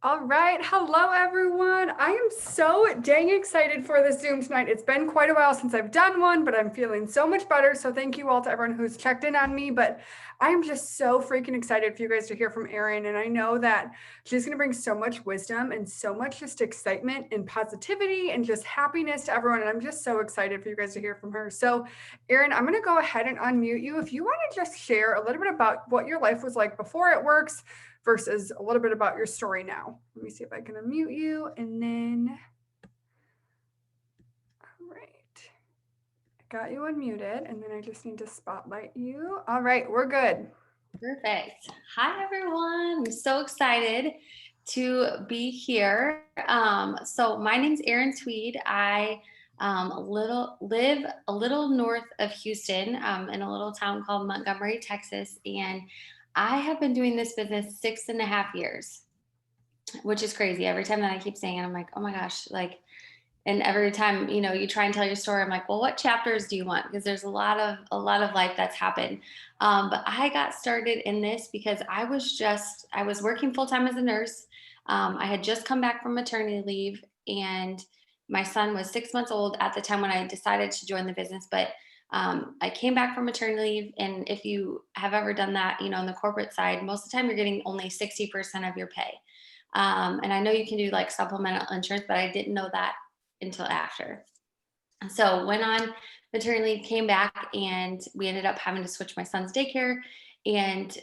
All right. Hello, everyone. I am so dang excited for this Zoom tonight. It's been quite a while since I've done one, but I'm feeling so much better. So thank you all to everyone who's checked in on me. But I'm just so freaking excited for you guys to hear from Erin. And I know that she's going to bring so much wisdom and so much just excitement and positivity and just happiness to everyone. And I'm just so excited for you guys to hear from her. So, Erin, I'm going to go ahead and unmute you. If you want to just share a little bit about what your life was like before it works versus a little bit about your story now. Let me see if I can unmute you and then, all right. I got you unmuted and then I just need to spotlight you. All right, we're good. Perfect. Hi, everyone. I'm so excited to be here. So my name's Erin Tweed. I live a little north of Houston in a little town called Montgomery, Texas. And I have been doing this business 6.5 years, which is crazy. Every time that I keep saying it, I'm like, oh my gosh, like, and every time you try and tell your story, I'm like, well, what chapters do you want? Because there's a lot of life that's happened. But I got started in this because I was working full-time as a nurse. I had just come back from maternity leave, and my son was 6 months old at the time when I decided to join the business. But I came back from maternity leave, and if you have ever done that, on the corporate side, most of the time you're getting only 60% of your pay. And I know you can do like supplemental insurance, but I didn't know that until after. So went on maternity leave, came back, and we ended up having to switch my son's daycare. And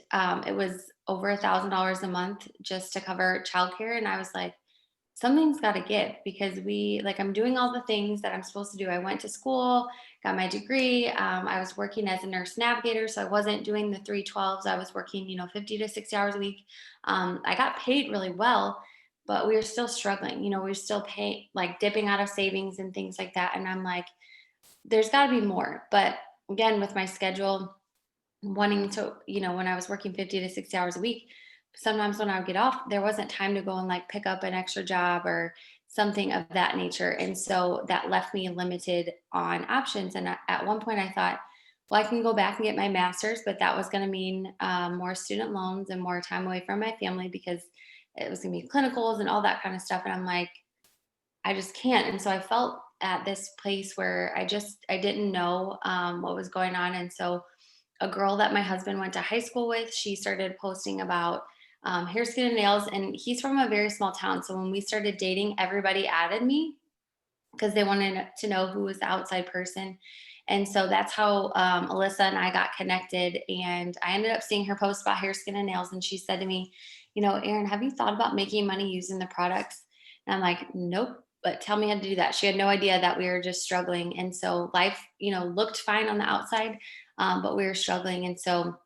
it was over $1,000 a month just to cover childcare. And I was like, something's got to give, because I'm doing all the things that I'm supposed to do. I went to school, got my degree. I was working as a nurse navigator. So I wasn't doing the 312s. I was working, 50 to 60 hours a week. I got paid really well, but we were still struggling. We were still paying, like dipping out of savings and things like that. And I'm like, there's got to be more. But again, with my schedule, wanting to, when I was working 50 to 60 hours a week, sometimes when I would get off, there wasn't time to go and like pick up an extra job or something of that nature. And so that left me limited on options. And at one point I thought, well, I can go back and get my master's, but that was going to mean more student loans and more time away from my family, because it was going to be clinicals and all that kind of stuff. And I'm like, I just can't. And so I felt at this place where I didn't know what was going on. And so a girl that my husband went to high school with, she started posting about hair, skin, and nails. And he's from a very small town. So when we started dating, everybody added me because they wanted to know who was the outside person. And so that's how Alyssa and I got connected. And I ended up seeing her post about hair, skin, and nails. And she said to me, Erin, have you thought about making money using the products? And I'm like, nope, but tell me how to do that. She had no idea that we were just struggling. And so life, looked fine on the outside, but we were struggling. And so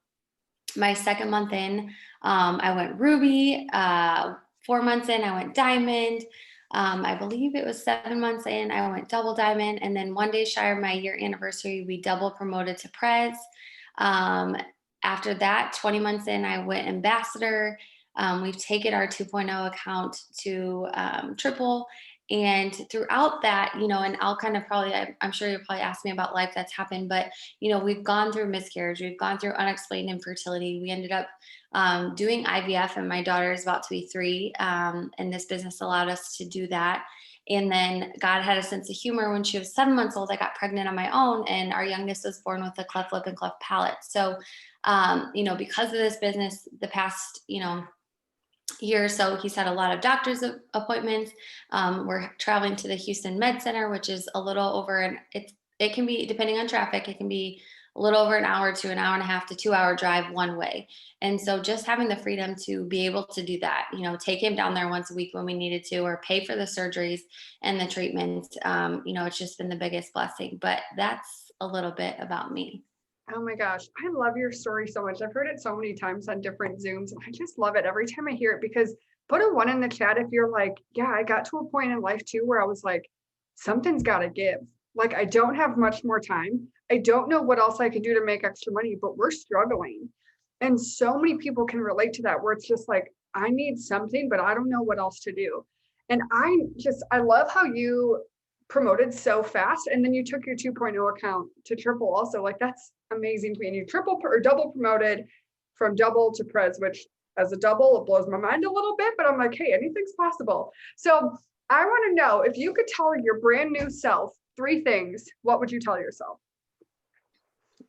my second month in, I went ruby. 4 months in, I went diamond. I believe it was 7 months in, I went double diamond. And then one day shy of my year anniversary, we double promoted to Prez. Um, After that, 20 months in, I went ambassador. We've taken our 2.0 account to triple. And throughout that, and I'll kind of probably, I'm sure you'll probably ask me about life that's happened, but, we've gone through miscarriage, we've gone through unexplained infertility. We ended up doing IVF, and my daughter is about to be 3. And this business allowed us to do that. And then God had a sense of humor. When she was 7 months old, I got pregnant on my own, and our youngest was born with a cleft lip and cleft palate. So, because of this business, the past, year or so, he's had a lot of doctor's appointments. We're traveling to the Houston Med Center, which is a little over it can be, depending on traffic, it can be a little over an hour to an hour and a half to 2 hour drive one way. And so just having the freedom to be able to do that, take him down there once a week when we needed to, or pay for the surgeries and the treatments, it's just been the biggest blessing. But that's a little bit about me. Oh my gosh, I love your story so much. I've heard it so many times on different Zooms, and I just love it every time I hear it. Because put a 1 in the chat if you're like, yeah, I got to a point in life too where I was like, something's got to give. Like, I don't have much more time. I don't know what else I can do to make extra money, but we're struggling. And so many people can relate to that, where it's just like, I need something, but I don't know what else to do. And I love how you promoted so fast, and then you took your 2.0 account to triple also. Like, that's amazing to me. And you triple or double promoted from double to Prez, which As a double, it blows my mind a little bit, but I'm like, hey, anything's possible. So I want to know if you could tell your brand new self 3 things, what would you tell yourself?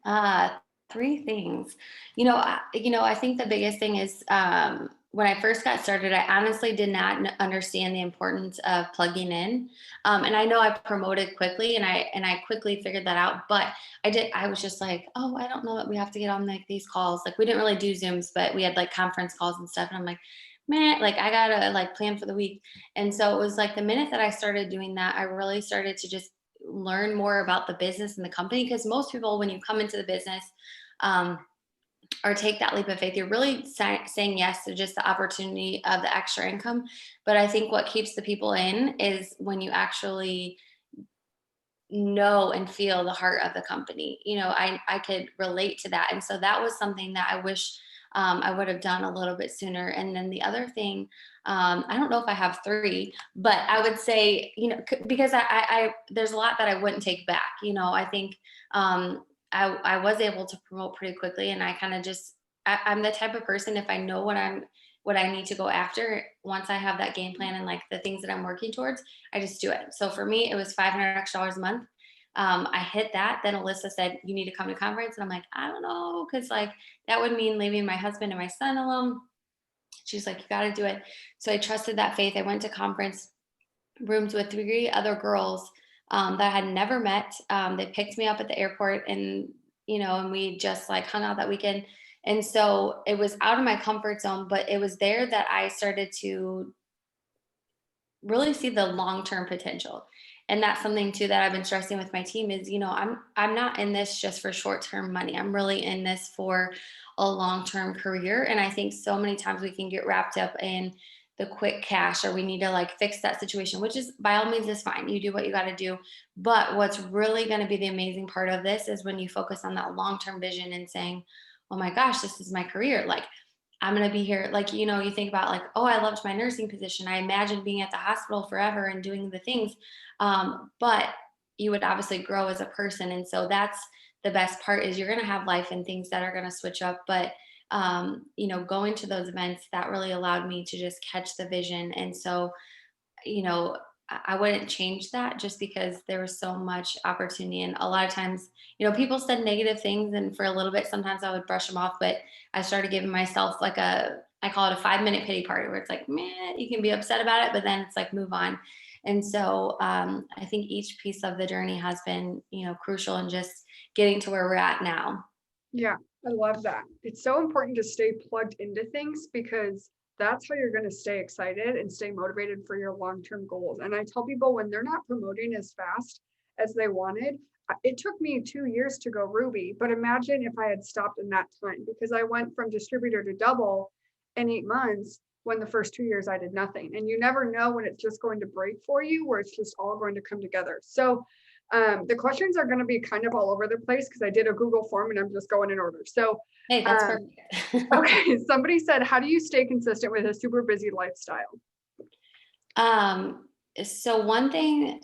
Uh, Three things. I think the biggest thing is when I first got started, I honestly did not understand the importance of plugging in. And I know I promoted quickly, and I quickly figured that out. But I was just like, oh, I don't know that we have to get on like these calls. Like we didn't really do Zooms, but we had like conference calls and stuff. And I'm like, man, like I gotta like plan for the week. And so it was like the minute that I started doing that, I really started to just learn more about the business and the company, because most people, when you come into the business, um, or take that leap of faith, you're really saying yes to just the opportunity of the extra income. But I think what keeps the people in is when you actually know and feel the heart of the company. I could relate to that. And so that was something that I wish I would have done a little bit sooner. And then the other thing, I don't know if I have three, but I would say, because there's a lot that I wouldn't take back. I think I was able to promote pretty quickly, and I kind of I'm the type of person, if I know what I need to go after, once I have that game plan and like the things that I'm working towards, I just do it. So for me, it was $500 a month. I hit that. Then Alyssa said, "You need to come to conference." And I'm like, I don't know. Cause like that would mean leaving my husband and my son alone. She's like, you got to do it. So I trusted that faith. I went to conference rooms with 3 other girls that I had never met. They picked me up at the airport, and we just like hung out that weekend. And so it was out of my comfort zone, but it was there that I started to really see the long-term potential. And that's something too that I've been stressing with my team is, I'm not in this just for short-term money. I'm really in this for a long-term career. And I think so many times we can get wrapped up in the quick cash, or we need to like fix that situation, which is by all means is fine. You do what you got to do. But what's really going to be the amazing part of this is when you focus on that long-term vision and saying, oh my gosh, this is my career. Like I'm going to be here. Like, you think about like, oh, I loved my nursing position. I imagined being at the hospital forever and doing the things. But you would obviously grow as a person. And so that's the best part is you're going to have life and things that are going to switch up. But, going to those events, that really allowed me to just catch the vision. And so, I wouldn't change that just because there was so much opportunity. And a lot of times, people said negative things, and for a little bit, sometimes I would brush them off. But I started giving myself like I call it a 5-minute pity party, where it's like, man, you can be upset about it, but then it's like move on. And so I think each piece of the journey has been, crucial in just getting to where we're at now. Yeah, I love that. It's so important to stay plugged into things because that's how you're going to stay excited and stay motivated for your long-term goals. And I tell people when they're not promoting as fast as they wanted, it took me 2 years to go Ruby, but imagine if I had stopped in that time because I went from distributor to double in 8 months when the first 2 years I did nothing. And you never know when it's just going to break for you, where it's just all going to come together. So the questions are going to be kind of all over the place because I did a Google form and I'm just going in order. So, Hey, that's um, perfect. okay, somebody said, how do you stay consistent with a super busy lifestyle? um, so one thing,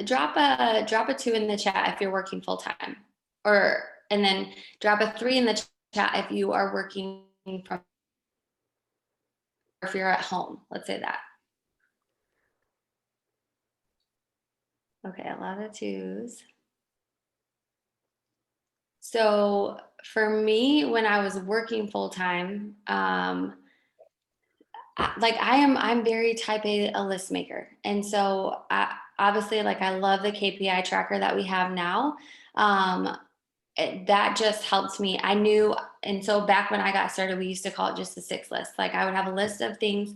drop a 2 in the chat if you're working full time, and then drop a 3 in the chat if you are working from, or if you're at home. Let's say that. Okay, a lot of 2s. So for me, when I was working full time, I'm very type A list maker. And so obviously like I love the KPI tracker that we have now. Um, that just helped me. I knew, and so back when I got started, we used to call it just a 6 list. Like I would have a list of things,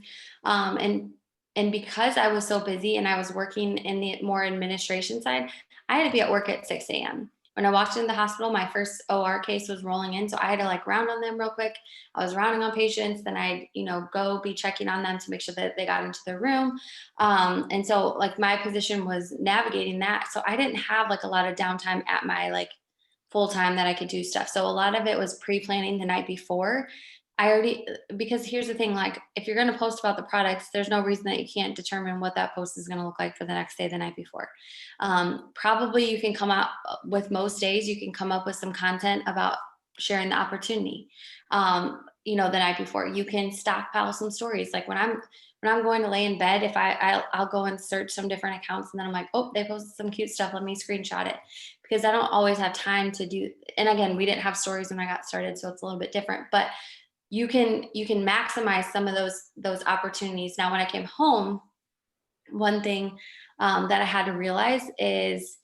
and because I was so busy and I was working in the more administration side, I had to be at work at 6 a.m. When I walked into the hospital, my first OR case was rolling in, so I had to like round on them real quick. I was rounding on patients, then I'd go be checking on them to make sure that they got into their room. And so like my position was navigating that, so I didn't have like a lot of downtime at my like full time that I could do stuff. So a lot of it was pre-planning the night before. Because here's the thing, like if you're going to post about the products, there's no reason that you can't determine what that post is going to look like for the next day, the night before. Probably you can come up with most days, you can come up with some content about sharing the opportunity. the night before. You can stockpile some stories. Like when I'm going to lay in bed, if I'll go and search some different accounts, and then I'm like, oh, they posted some cute stuff. Let me screenshot it, because I don't always have time to do. And again, we didn't have stories when I got started, so it's a little bit different. But you can maximize some of those opportunities. Now, when I came home, one thing that I had to realize is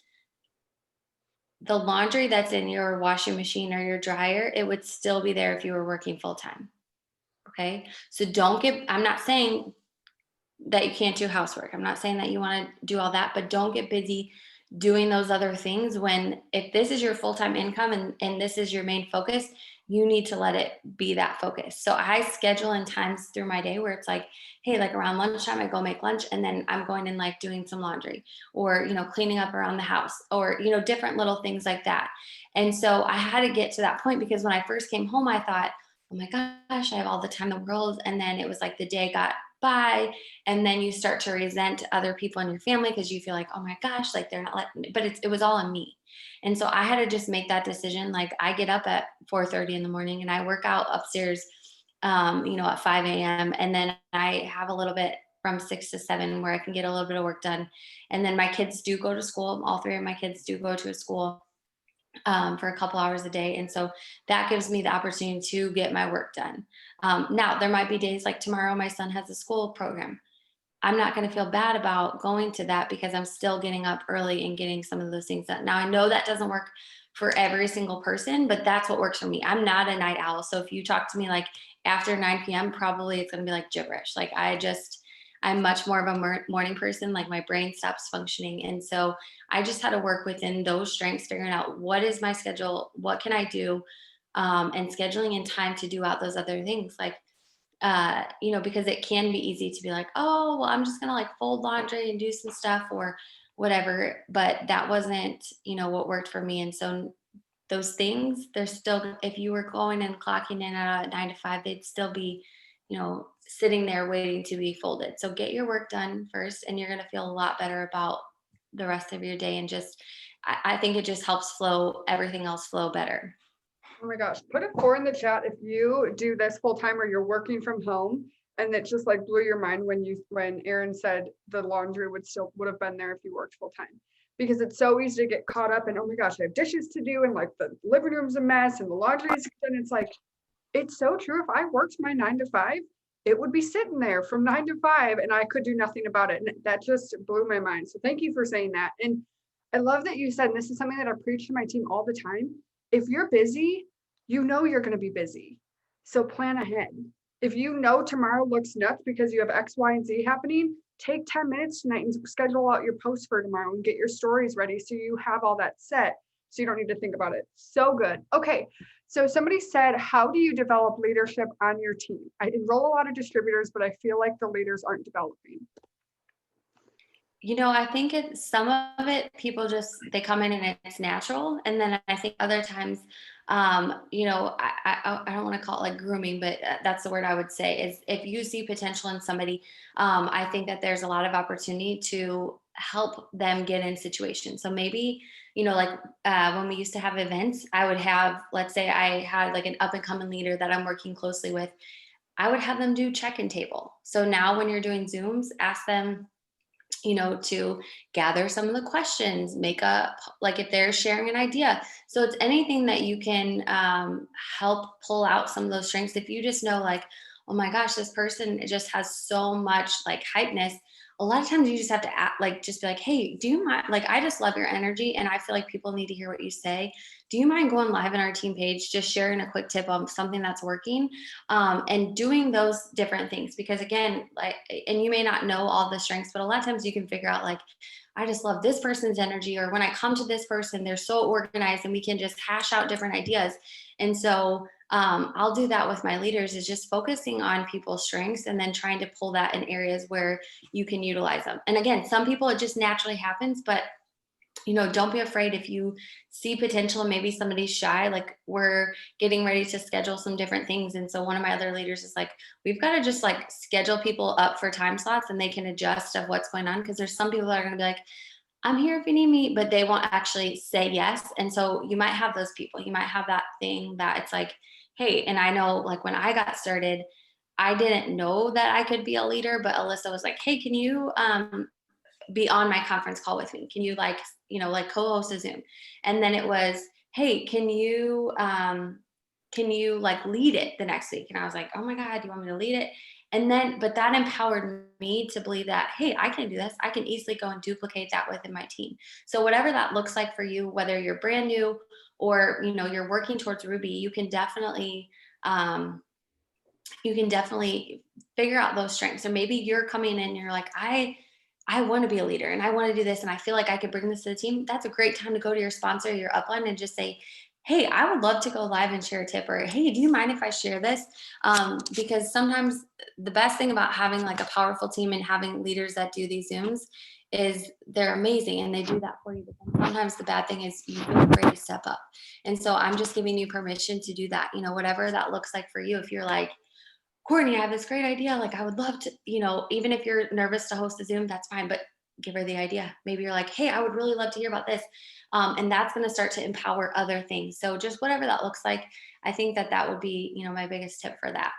the laundry that's in your washing machine or your dryer, it would still be there if you were working full time. Okay. So I'm not saying that you can't do housework. I'm not saying that you want to do all that, but don't get busy doing those other things when, if this is your full-time income and this is your main focus, you need to let it be that focus. So I schedule in times through my day where it's like, hey, like around lunchtime, I go make lunch, and then I'm going and like doing some laundry, or, cleaning up around the house, or, different little things like that. And so I had to get to that point, because when I first came home, I thought, oh my gosh, I have all the time in the world. And then it was like the day got by, and then you start to resent other people in your family because you feel like, oh my gosh, like they're not letting me. But it was all on me. And so I had to just make that decision. Like, I get up at 4:30 in the morning and I work out upstairs, at 5 a.m. And then I have a little bit from 6 to 7 where I can get a little bit of work done. And then my kids do go to school. All three of my kids do go to a school for a couple hours a day. And so that gives me the opportunity to get my work done. Now, there might be days like tomorrow, my son has a school program. I'm not going to feel bad about going to that, because I'm still getting up early and getting some of those things done. Now, I know that doesn't work for every single person, but that's what works for me. I'm not a night owl. So if you talk to me like after 9 p.m., probably it's going to be like gibberish. Like, I'm much more of a morning person. Like, my brain stops functioning. And so I just had to work within those strengths, figuring out what is my schedule, what can I do, and scheduling in time to do out those other things. Like, because it can be easy to be like, oh, well, I'm just going to like fold laundry and do some stuff or whatever. But that wasn't, what worked for me. And so those things, they're still, if you were going and clocking in at 9 to 5, they'd still be, sitting there waiting to be folded. So get your work done first, and you're going to feel a lot better about the rest of your day. And just, I think it just helps everything else flow better. Oh my gosh, put a 4 in the chat if you do this full time or you're working from home. And it just like blew your mind when Erin said the laundry would have been there if you worked full time. Because it's so easy to get caught up in, oh my gosh, I have dishes to do, and like the living room's a mess and the laundry is, and it's like, it's so true. If I worked my 9 to 5, it would be sitting there from 9 to 5 and I could do nothing about it. And that just blew my mind. So thank you for saying that. And I love that you said, and this is something that I preach to my team all the time. If you're busy, you're going to be busy. So plan ahead. If you know tomorrow looks nuts because you have X, Y, and Z happening, take 10 minutes tonight and schedule out your posts for tomorrow and get your stories ready so you have all that set, so you don't need to think about it. So good. Okay. So somebody said, how do you develop leadership on your team? I enroll a lot of distributors, but I feel like the leaders aren't developing. I think some of it, people they come in and it's natural. And then I think other times, I don't want to call it like grooming, but that's the word I would say, is if you see potential in somebody, I think that there's a lot of opportunity to help them get in situations. So maybe, like when we used to have events, I would have, let's say I had like an up and coming leader that I'm working closely with. I would have them do check-in table. So now when you're doing Zooms, ask them, to gather some of the questions, make up, like if they're sharing an idea. So it's anything that you can help pull out some of those strengths. If you just know like, oh my gosh, this person just has so much like hypeness. A lot of times you just have to act, like, just be like, hey, do you mind? Like, I just love your energy and I feel like people need to hear what you say. Do you mind going live in our team page, just sharing a quick tip on something that's working, and doing those different things? Because again, like, and you may not know all the strengths, but a lot of times you can figure out like, I just love this person's energy, or when I come to this person, they're so organized, and we can just hash out different ideas. And so I'll do that with my leaders, is just focusing on people's strengths and then trying to pull that in areas where you can utilize them. And again, some people it just naturally happens, but don't be afraid if you see potential and maybe somebody's shy. Like, we're getting ready to schedule some different things. And so one of my other leaders is like, we've got to just like schedule people up for time slots and they can adjust of what's going on. Because there's some people that are going to be like, I'm here if you need me, but they won't actually say yes. And so you might have those people, you might have that thing that it's like, hey, and I know like when I got started, I didn't know that I could be a leader, but Alyssa was like, hey, can you be on my conference call with me? Can you like, like co-host a Zoom? And then it was, hey, can you like lead it the next week? And I was like, oh my God, do you want me to lead it? And then, but that empowered me to believe that, hey, I can do this. I can easily go and duplicate that within my team. So whatever that looks like for you, whether you're brand new or, you're working towards Ruby, um, you can definitely figure out those strengths. So maybe you're coming in and you're like, I want to be a leader and I want to do this and I feel like I could bring this to the team. That's a great time to go to your sponsor, your upline, and just say, hey, I would love to go live and share a tip, or hey, do you mind if I share this? Because sometimes the best thing about having like a powerful team and having leaders that do these Zooms is they're amazing and they do that for you. But then sometimes the bad thing is you feel afraid to step up. And so I'm just giving you permission to do that, whatever that looks like for you. If you're like, Courtney, I have this great idea. Like, I would love to, even if you're nervous to host a Zoom, that's fine, but give her the idea. Maybe you're like, hey, I would really love to hear about this. And that's going to start to empower other things. So just whatever that looks like, I think that that would be, my biggest tip for that.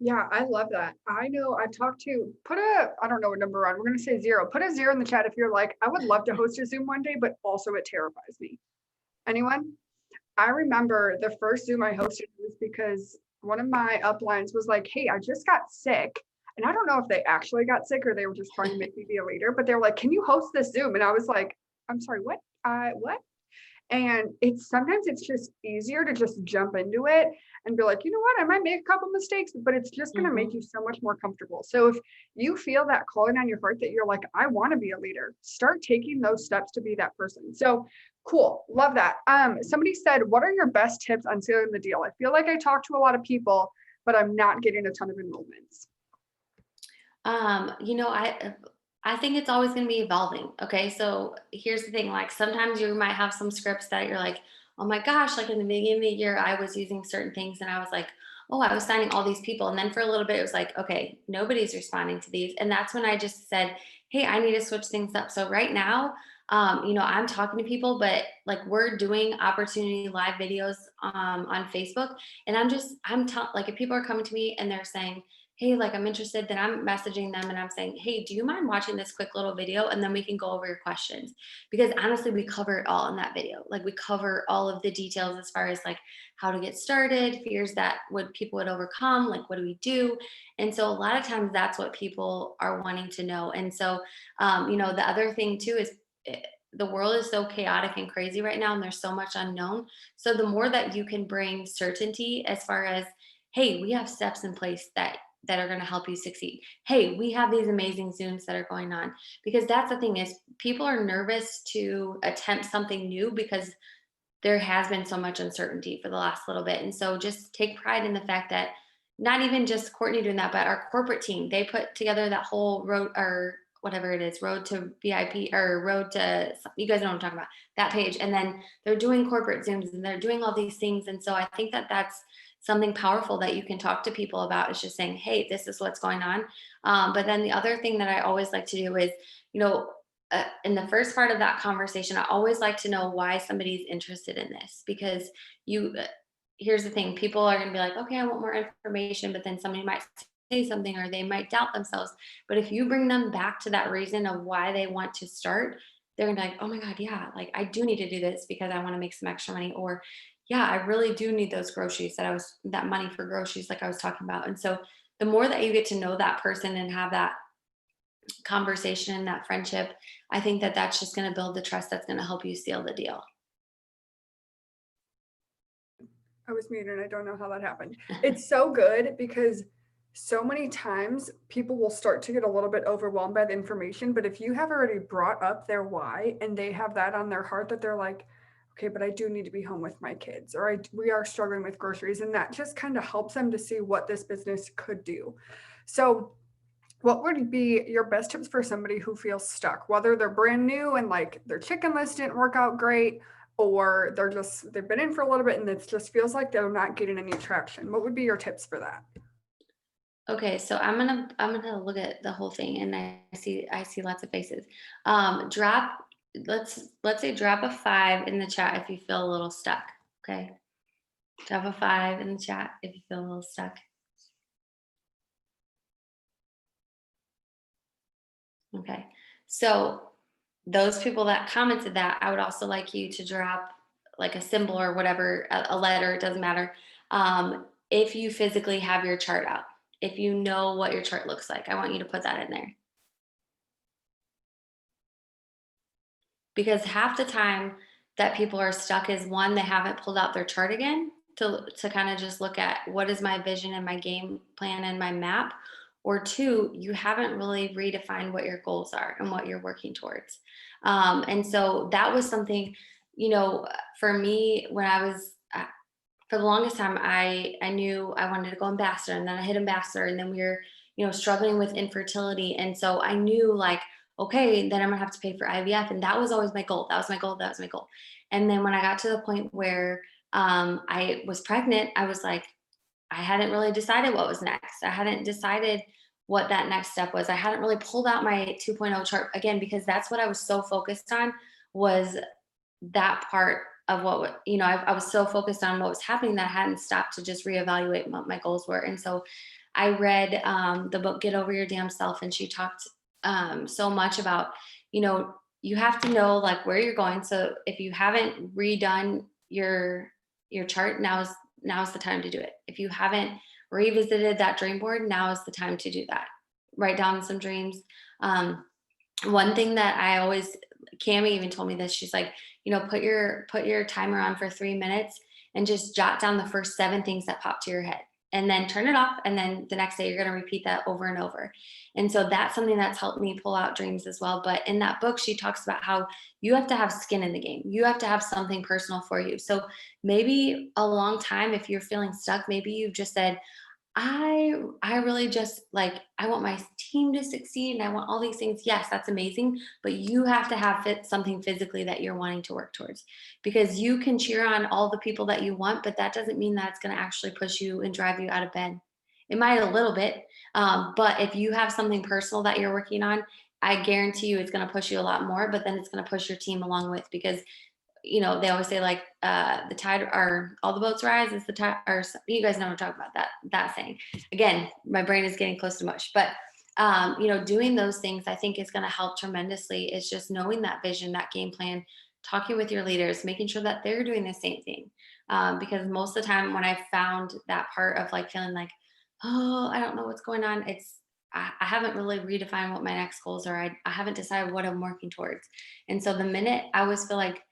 Yeah, I love that. I know I talked to I don't know what number on. We're going to say 0. Put a 0 in the chat if you're like, I would love to host a Zoom one day, but also it terrifies me. Anyone? I remember the first Zoom I hosted was because one of my uplines was like, hey, I just got sick. And I don't know if they actually got sick or they were just trying to make me be a leader, but they were like, can you host this Zoom? And I was like, I'm sorry, what? What? And sometimes it's just easier to just jump into it and be like, you know what, I might make a couple mistakes, but it's just going to make Mhm. you so much more comfortable. So if you feel that calling on your heart that you're like, I want to be a leader, start taking those steps to be that person. So cool. Love that. Somebody said, what are your best tips on sealing the deal? I feel like I talk to a lot of people, but I'm not getting a ton of enrollments. I think it's always going to be evolving. Okay. So here's the thing, like sometimes you might have some scripts that you're like, oh my gosh, like in the beginning of the year, I was using certain things and I was like, oh, I was signing all these people. And then for a little bit, it was like, okay, nobody's responding to these. And that's when I just said, hey, I need to switch things up. So right now, I'm talking to people, but like we're doing opportunity live videos on Facebook. And like if people are coming to me and they're saying, hey, like I'm interested, then I'm messaging them and I'm saying, hey, do you mind watching this quick little video? And then we can go over your questions. Because honestly, we cover it all in that video. Like we cover all of the details as far as like how to get started, fears that people would overcome, like what do we do? And so a lot of times that's what people are wanting to know. And so, the other thing too is the world is so chaotic and crazy right now, and there's so much unknown. So the more that you can bring certainty as far as, hey, we have steps in place that are going to help you succeed. Hey, we have these amazing Zooms that are going on. Because that's the thing is people are nervous to attempt something new because there has been so much uncertainty for the last little bit. And so just take pride in the fact that not even just Courtney doing that, but our corporate team, they put together that whole road or whatever it is, road to VIP or road to, you guys know what I'm talking about, that page. And then they're doing corporate Zooms and they're doing all these things. And so I think that that's something powerful that you can talk to people about is just saying, hey, this is what's going on. But then the other thing that I always like to do is, you know, in the first part of that conversation, I always like to know why somebody's interested in this because here's the thing, people are going to be like, okay, I want more information, but then somebody might say something or they might doubt themselves. But if you bring them back to that reason of why they want to start, they're going to be like, oh my God, yeah, like I do need to do this because I want to make some extra money. Or, yeah, I really do need those groceries that money for groceries, like I was talking about. And so the more that you get to know that person and have that conversation, that friendship, I think that that's just going to build the trust that's going to help you seal the deal. I was muted and I don't know how that happened. It's so good because so many times people will start to get a little bit overwhelmed by the information. But if you have already brought up their why and they have that on their heart that they're like, okay, but I do need to be home with my kids, or we are struggling with groceries, and that just kind of helps them to see what this business could do. So what would be your best tips for somebody who feels stuck, whether they're brand new and like their chicken list didn't work out great, or they've been in for a little bit and it just feels like they're not getting any traction? What would be your tips for that? Okay, so I'm gonna look at the whole thing, and I see lots of faces. Drop let's say drop a 5 in the chat if you feel a little stuck. Okay. Drop a 5 in the chat if you feel a little stuck. Okay. So those people that commented that, I would also like you to drop like a symbol or whatever, a letter, it doesn't matter. If you physically have your chart out, if you know what your chart looks like, I want you to put that in there. Because half the time that people are stuck is one, they haven't pulled out their chart again to kind of just look at what is my vision and my game plan and my map, or two, you haven't really redefined what your goals are and what you're working towards. And so that was something, for me when I was for the longest time, I knew I wanted to go ambassador, and then I hit ambassador, and then we were, struggling with infertility, and so I knew like, okay, then I'm gonna have to pay for IVF, and that was always my goal. That was my goal. That was my goal. And then when I got to the point where I was pregnant, I was like, I hadn't really decided what was next. I hadn't decided what that next step was. I hadn't really pulled out my 2.0 chart again because that's what I was so focused on was that part of what I was so focused on what was happening that I hadn't stopped to just reevaluate what my goals were. And so I read the book Get Over Your Damn Self, and she talked so much about you have to know like where you're going. So if you haven't redone your chart, now's the time to do it. If you haven't revisited that dream board, now is the time to do that. Write down some dreams. One thing that I always, Cami even told me this. She's like, put your timer on for 3 minutes and just jot down the first 7 things that pop to your head, and then turn it off. And then the next day you're going to repeat that over and over. And so that's something that's helped me pull out dreams as well. But in that book, she talks about how you have to have skin in the game. You have to have something personal for you. So maybe a long time, if you're feeling stuck, maybe you've just said, I really just like I want my team to succeed and I want all these things. Yes, that's amazing, but you have to have something physically that you're wanting to work towards, because you can cheer on all the people that you want, but that doesn't mean that it's going to actually push you and drive you out of bed. It might a little bit, but if you have something personal that you're working on, I guarantee you it's going to push you a lot more. But then it's going to push your team along with, because they always say like the tide or all the boats rise is the tide, or you guys know what I'm talking about, that saying. Again, my brain is getting close to mush, but doing those things I think is going to help tremendously. Is just knowing that vision, that game plan, talking with your leaders, making sure that they're doing the same thing. Because most of the time when I found that part of like feeling like, oh, I don't know what's going on, I haven't really redefined what my next goals are. I haven't decided what I'm working towards. And so the minute I always feel like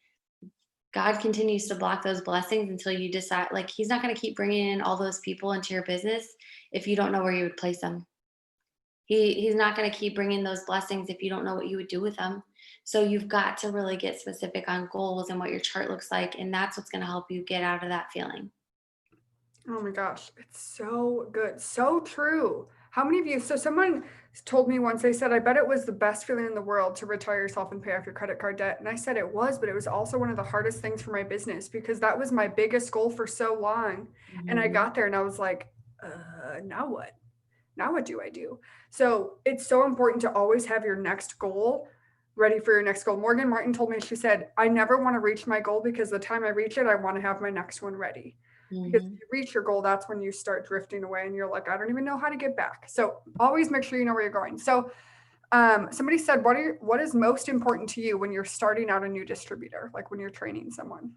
God continues to block those blessings until you decide, like, He's not going to keep bringing in all those people into your business if you don't know where you would place them. He's not going to keep bringing those blessings if you don't know what you would do with them. So you've got to really get specific on goals and what your chart looks like, and that's what's going to help you get out of that feeling. Oh my gosh, it's so good. So true. How many of you? So, someone told me once, they said, I bet it was the best feeling in the world to retire yourself and pay off your credit card debt. And I said it was, but it was also one of the hardest things for my business because that was my biggest goal for so long. And I got there and I was like, now what? Now what do I do? So, it's so important to always have your next goal ready for your next goal. Morgan Martin told me, she said, I never want to reach my goal because the time I reach it, I want to have my next one ready. Because if you reach your goal, that's when you start drifting away and you're like, I don't even know how to get back. So always make sure you know where you're going. So somebody said, what is most important to you when you're starting out a new distributor, like when you're training someone?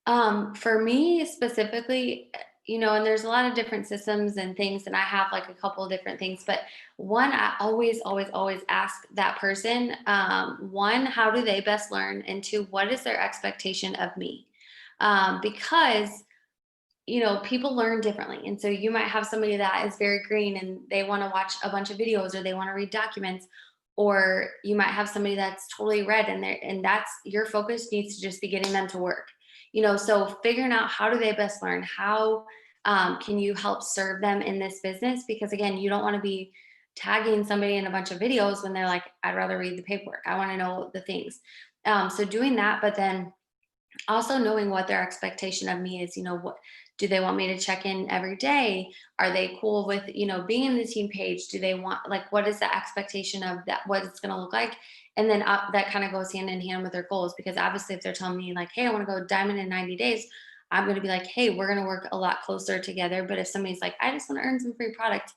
For me specifically, and there's a lot of different systems and things, and I have like a couple of different things, but one, I always, always, always ask that person, one, how do they best learn? And two, what is their expectation of me? Because people learn differently. And so you might have somebody that is very green and they want to watch a bunch of videos or they want to read documents, or you might have somebody that's totally red and that's your focus needs to just be getting them to work. So figuring out how do they best learn, how can you help serve them in this business? Because again, you don't want to be tagging somebody in a bunch of videos when they're like, I'd rather read the paperwork. I want to know the things. So doing that, but then also knowing what their expectation of me is. What do they want me to check in every day? Are they cool with being in the team page? Do they want, like, what is the expectation of that, what it's going to look like? And then that kind of goes hand in hand with their goals, because obviously if they're telling me like, hey, I want to go diamond in 90 days, I'm going to be like, hey, we're going to work a lot closer together. But if somebody's like, I just want to earn some free product,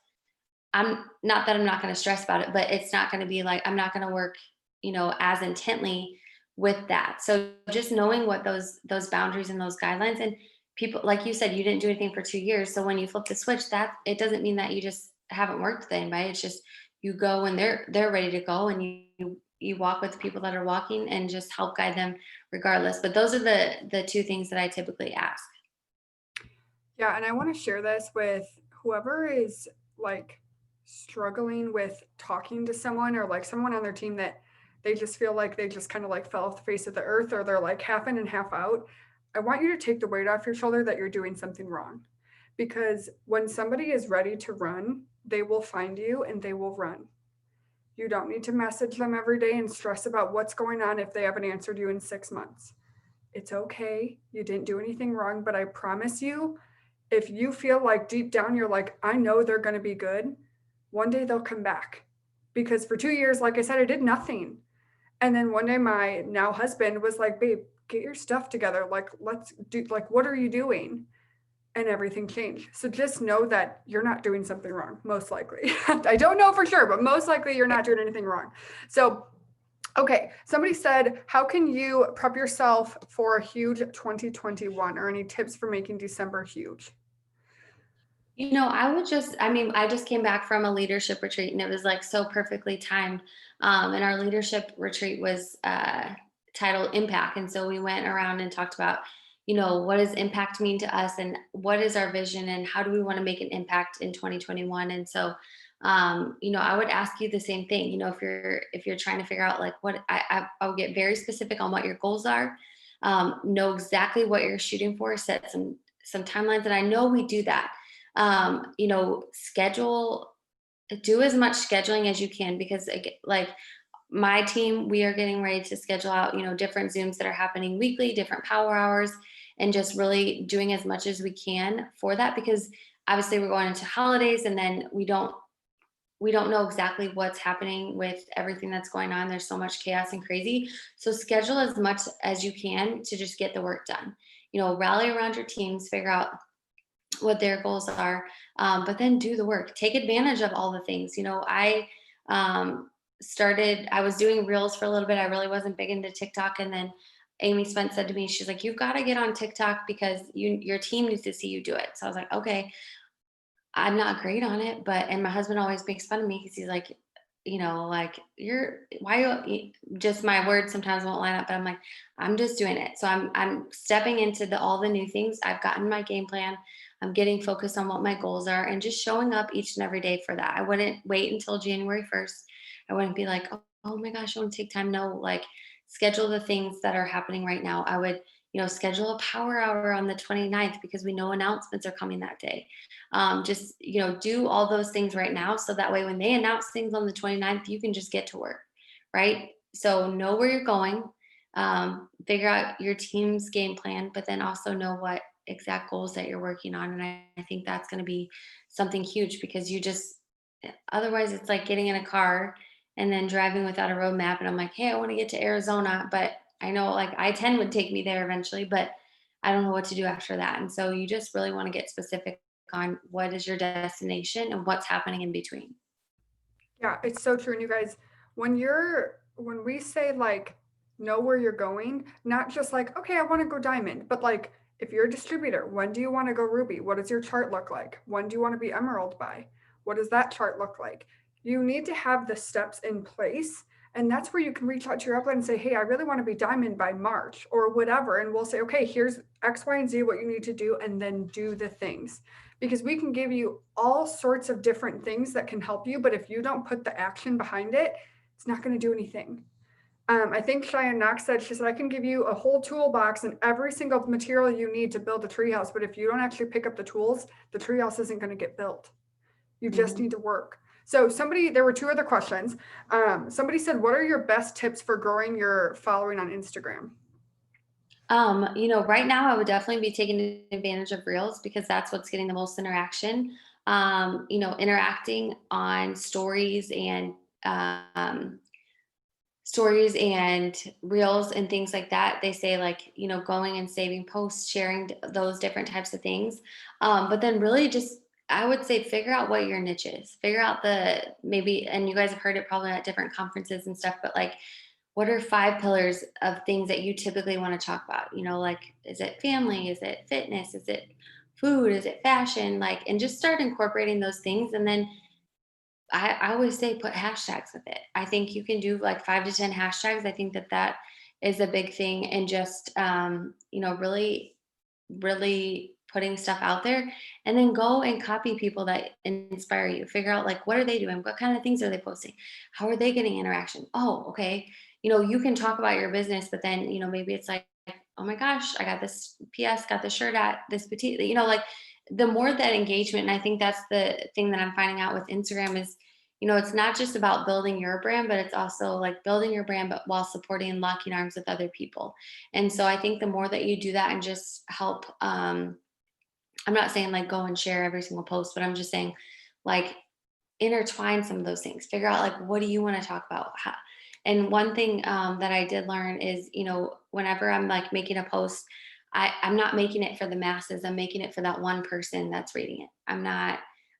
I'm not that I'm not going to stress about it, but it's not going to be like, I'm not going to work, as intently with that. So just knowing what those boundaries and those guidelines, and people, like you said, you didn't do anything for 2 years. So when you flip the switch, that it doesn't mean that you just haven't worked with anybody. It's just you go when they're ready to go, and you walk with the people that are walking and just help guide them regardless. But those are the two things that I typically ask. Yeah, and I want to share this with whoever is like struggling with talking to someone or like someone on their team that they just feel like they just kind of like fell off the face of the earth or they're like half in and half out. I want you to take the weight off your shoulder that you're doing something wrong. Because when somebody is ready to run, they will find you and they will run. You don't need to message them every day and stress about what's going on if they haven't answered you in 6 months. It's okay. You didn't do anything wrong, but I promise you, if you feel like deep down you're like, I know they're going to be good, one day they'll come back. Because for 2 years, like I said, I did nothing. And then one day my now husband was like, babe, get your stuff together. Like, let's do, like, what are you doing? And everything changed. So just know that you're not doing something wrong, most likely. I don't know for sure, but most likely you're not doing anything wrong. So, okay, somebody said, how can you prep yourself for a huge 2021 or any tips for making December huge? I just came back from a leadership retreat, and it was like so perfectly timed. And our leadership retreat was titled Impact. And so we went around and talked about, what does impact mean to us, and what is our vision, and how do we want to make an impact in 2021? And so, I would ask you the same thing, if you're trying to figure out like what I'll get very specific on what your goals are, know exactly what you're shooting for, set some timelines. And I know we do that. Schedule, do as much scheduling as you can, because like my team, we are getting ready to schedule out, different Zooms that are happening weekly, different power hours, and just really doing as much as we can for that, because obviously we're going into holidays, and then we don't know exactly what's happening with everything that's going on. There's so much chaos and crazy. So schedule as much as you can to just get the work done. Rally around your teams, figure out what their goals are, but then do the work. Take advantage of all the things. I I was doing reels for a little bit. I really wasn't big into TikTok. And then Amy Spence said to me, she's like, you've got to get on TikTok because your team needs to see you do it. So I was like, okay, I'm not great on it, and my husband always makes fun of me because he's like, like just my words sometimes won't line up, but I'm like, I'm just doing it. So I'm stepping into all the new things. I've gotten my game plan. I'm getting focused on what my goals are and just showing up each and every day for that. I wouldn't wait until January 1st. I wouldn't be like, oh my gosh, I want to take time. No, like schedule the things that are happening right now. I would, schedule a power hour on the 29th because we know announcements are coming that day. Just do all those things right now, so that way when they announce things on the 29th, you can just get to work, right? So know where you're going, figure out your team's game plan, but then also know what exact goals that you're working on. And I think that's going to be something huge, because otherwise it's like getting in a car and then driving without a roadmap, and I'm like, hey, I want to get to Arizona, but I know like I-10 would take me there eventually, but I don't know what to do after that. And so you just really want to get specific on what is your destination and what's happening in between. Yeah, it's so true. And you guys, when we say like know where you're going, not just like, okay, I want to go diamond, but like if you're a distributor, when do you want to go ruby? What does your chart look like? When do you want to be emerald by? What does that chart look like? You need to have the steps in place. And that's where you can reach out to your upline and say, hey, I really want to be diamond by March or whatever. And we'll say, okay, here's X, Y, and Z, what you need to do, and then do the things, because we can give you all sorts of different things that can help you. But if you don't put the action behind it, it's not going to do anything. I think Cheyenne Knox said, she said, I can give you a whole toolbox and every single material you need to build a treehouse. But if you don't actually pick up the tools, the treehouse isn't going to get built. You just need to work. So there were two other questions. Somebody said, what are your best tips for growing your following on Instagram? Right now I would definitely be taking advantage of reels, because that's what's getting the most interaction. Interacting on stories and stories and reels and things like that, they say like, going and saving posts, sharing those different types of things. But then really just, I would say, figure out what your niche is, figure out maybe, and you guys have heard it probably at different conferences and stuff, but like, what are 5 pillars of things that you typically want to talk about? Like, is it family? Is it fitness? Is it food? Is it fashion? Like, and just start incorporating those things. And then I always say put hashtags with it. I think you can do like 5 to 10 hashtags. I think that is a big thing. And just, really, really putting stuff out there, and then go and copy people that inspire you. Figure out like, what are they doing? What kind of things are they posting? How are they getting interaction? Oh, okay. You can talk about your business, but then, maybe it's like, oh my gosh, I got this PS, got this shirt at this petite, like the more that engagement. And I think that's the thing that I'm finding out with Instagram is, it's not just about building your brand, but it's also like building your brand, but while supporting and locking arms with other people. And so I think the more that you do that and just help, I'm not saying like go and share every single post, but I'm just saying like intertwine some of those things. Figure out like, what do you want to talk about? And one thing that I did learn is, whenever I'm like making a post, I'm not making it for the masses. I'm making it for that one person that's reading it.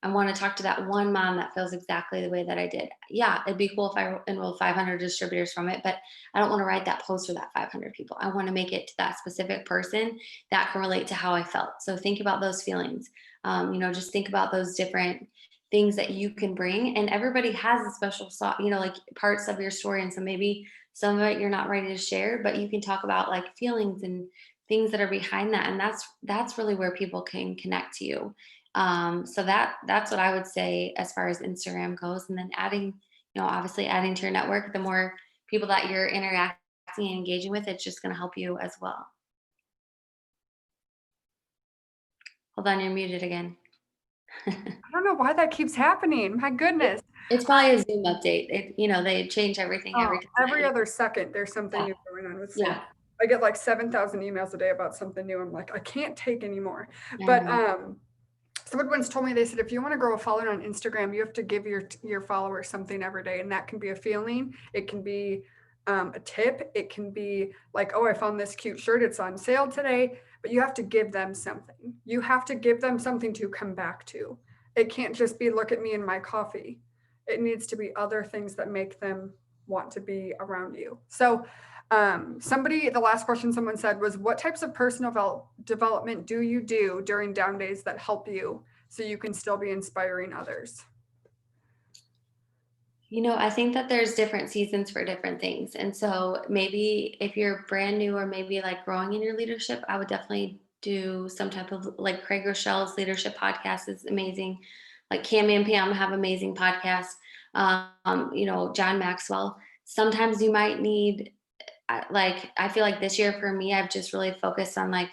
I want to talk to that one mom that feels exactly the way that I did. Yeah, it'd be cool if I enrolled 500 distributors from it, but I don't want to write that post for that 500 people. I want to make it to that specific person that can relate to how I felt. So think about those feelings. Just think about those different things that you can bring, and everybody has a special like parts of your story. And so maybe some of it you're not ready to share, but you can talk about like feelings and things that are behind that. And that's really where people can connect to you. So that's what I would say as far as Instagram goes. And then adding, obviously adding to your network, the more people that you're interacting and engaging with, it's just going to help you as well. Hold on, you're muted again. I don't know why that keeps happening. My goodness. It's probably a Zoom update. They change everything Oh, every time. other second, there's something Yeah. new going on with Zoom. Yeah. I get like 7,000 emails a day about something new. I'm like, I can't take anymore. I But know. someone once told me, they said, if you want to grow a following on Instagram, you have to give your followers something every day. And that can be a feeling. It can be a tip. It can be like, oh, I found this cute shirt. It's on sale today. But you have to give them something. You have to give them something to come back to. It can't just be, look at me and my coffee. It needs to be other things that make them want to be around you. So the last question someone said was, what types of personal development do you do during down days that help you so you can still be inspiring others? I think that there's different seasons for different things. And so maybe if you're brand new or maybe like growing in your leadership, I would definitely do some type of like Craig Rochelle's leadership podcast is amazing. Like Cami and Pam have amazing podcasts. John Maxwell. Sometimes you might need, I feel like this year for me, I've just really focused on like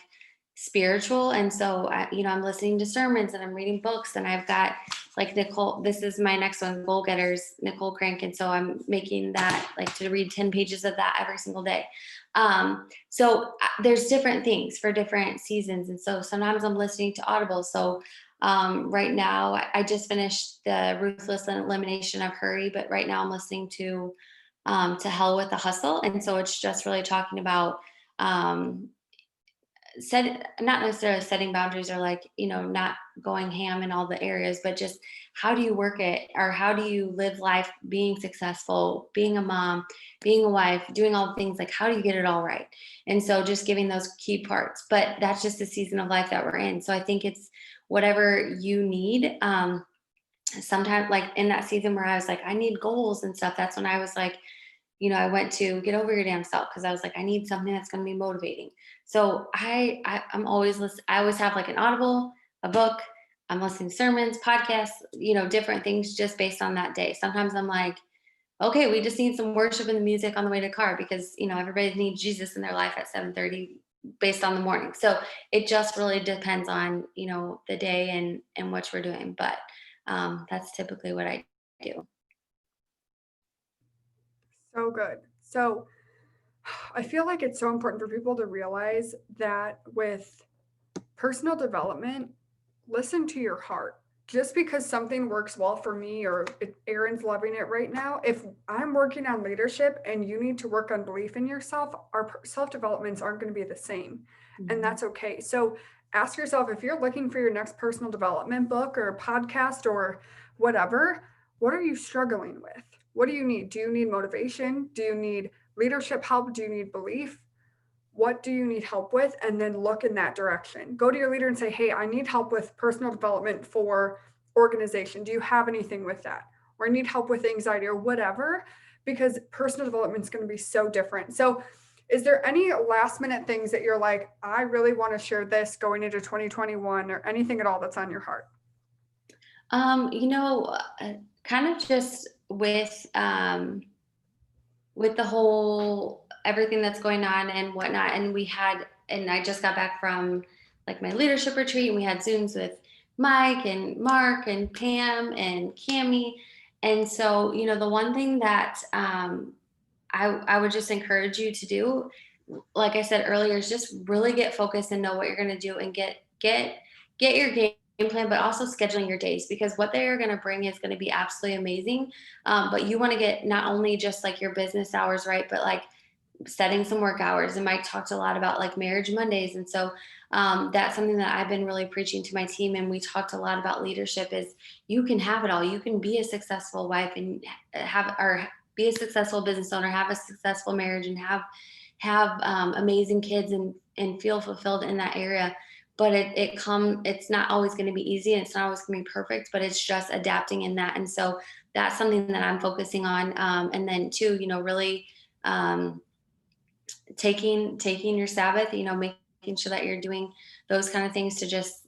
spiritual. And so, I'm listening to sermons and I'm reading books, and I've got like Nicole, this is my next one, Goal Getters, Nicole Crank. And so I'm making that like to read 10 pages of that every single day. There's different things for different seasons. And so sometimes I'm listening to Audible. So right now I just finished the Ruthless Elimination of Hurry, but right now I'm listening to Hell with the Hustle. And so it's just really talking about um, not necessarily setting boundaries or like, not going ham in all the areas, but just how do you work it, or how do you live life being successful, being a mom, being a wife, doing all the things, like how do you get it all right? And so just giving those key parts, but that's just the season of life that we're in. So I think it's whatever you need. Sometimes like in that season where I was like, I need goals and stuff, that's when I was like, I went to Get Over Your Damn Self, because I was like, I need something that's going to be motivating. So I'm always listening. I always have like an Audible, a book. I'm listening to sermons, podcasts, different things just based on that day. Sometimes I'm like, okay, we just need some worship and music on the way to the car, because everybody needs Jesus in their life at 7:30 based on the morning. So it just really depends on the day and what we're doing. But that's typically what I do. So good. So I feel like it's so important for people to realize that with personal development, listen to your heart. just because something works well for me or Erin's loving it right now, if I'm working on leadership and you need to work on belief in yourself, our self developments aren't going to be the same. And Mhm. that's okay. So ask yourself if you're looking for your next personal development book or podcast or whatever, what are you struggling with? What do you need? Do you need motivation? Do you need leadership help? Do you need belief? What do you need help with? And then look in that direction. Go to your leader and say, hey, I need help with personal development for organization. Do you have anything with that? Or I need help with anxiety or whatever, because personal development is going to be so different. So, is there any last minute things that you're like, I really want to share this going into 2021 or anything at all that's on your heart? You know, kind of just with the whole everything that's going on and whatnot. And I just got back from like my leadership retreat, and we had Zooms with Mike and Mark and Pam and Cami. And so, the one thing that I would just encourage you to do, like I said earlier, is just really get focused and know what you're going to do, and get your game plan, but also scheduling your days, because what they are going to bring is going to be absolutely amazing. But you want to get not only just like your business hours right, but like setting some work hours. And Mike talked a lot about like marriage Mondays. And so that's something that I've been really preaching to my team. And we talked a lot about leadership is you can have it all. You can be a successful wife and have, or be a successful business owner, have a successful marriage, and have amazing kids, and feel fulfilled in that area. But it's not always going to be easy, and it's not always going to be perfect, but it's just adapting in that. And so that's something that I'm focusing on. And then too, really um, taking your Sabbath, making sure that you're doing those kind of things to just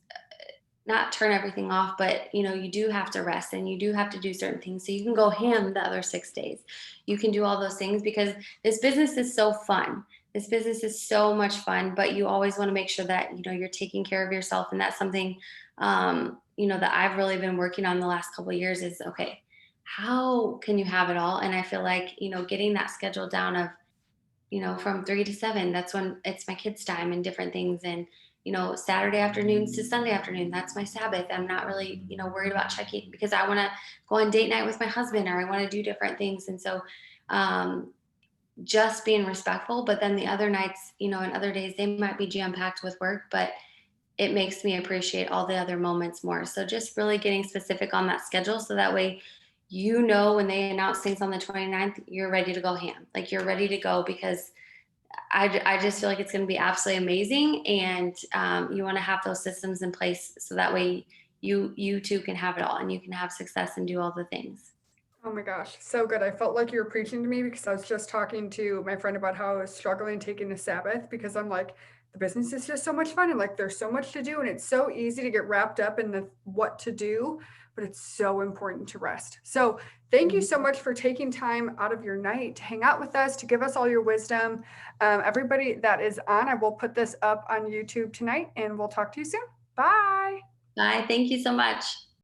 not turn everything off, but you do have to rest, and you do have to do certain things. So you can go ham the other 6 days. You can do all those things, because this business is so fun. This business is so much fun, but you always want to make sure that you're taking care of yourself. And that's something that I've really been working on the last couple of years is, okay, how can you have it all? And I feel like, getting that schedule down of from 3 to 7, that's when it's my kids' time and different things. And, Saturday afternoons to Sunday afternoon, that's my Sabbath. I'm not really, worried about checking, because I want to go on date night with my husband, or I want to do different things. And so, um, just being respectful. But then the other nights, and other days, they might be jam packed with work, but it makes me appreciate all the other moments more. So just really getting specific on that schedule, so that way, when they announce things on the 29th, you're ready to go ham. Like you're ready to go, because I just feel like it's going to be absolutely amazing. And you want to have those systems in place, so that way you too can have it all, and you can have success and do all the things. Oh my gosh, so good. I felt like you were preaching to me because I was just talking to my friend about how I was struggling taking a Sabbath because I'm like, the business is just so much fun and like there's so much to do and it's so easy to get wrapped up in the what to do, but it's so important to rest. So thank you so Mhm. much for taking time out of your night to hang out with us, to give us all your wisdom. Everybody that is on, I will put this up on YouTube tonight and we'll talk to you soon. Bye. Bye. Thank you so much.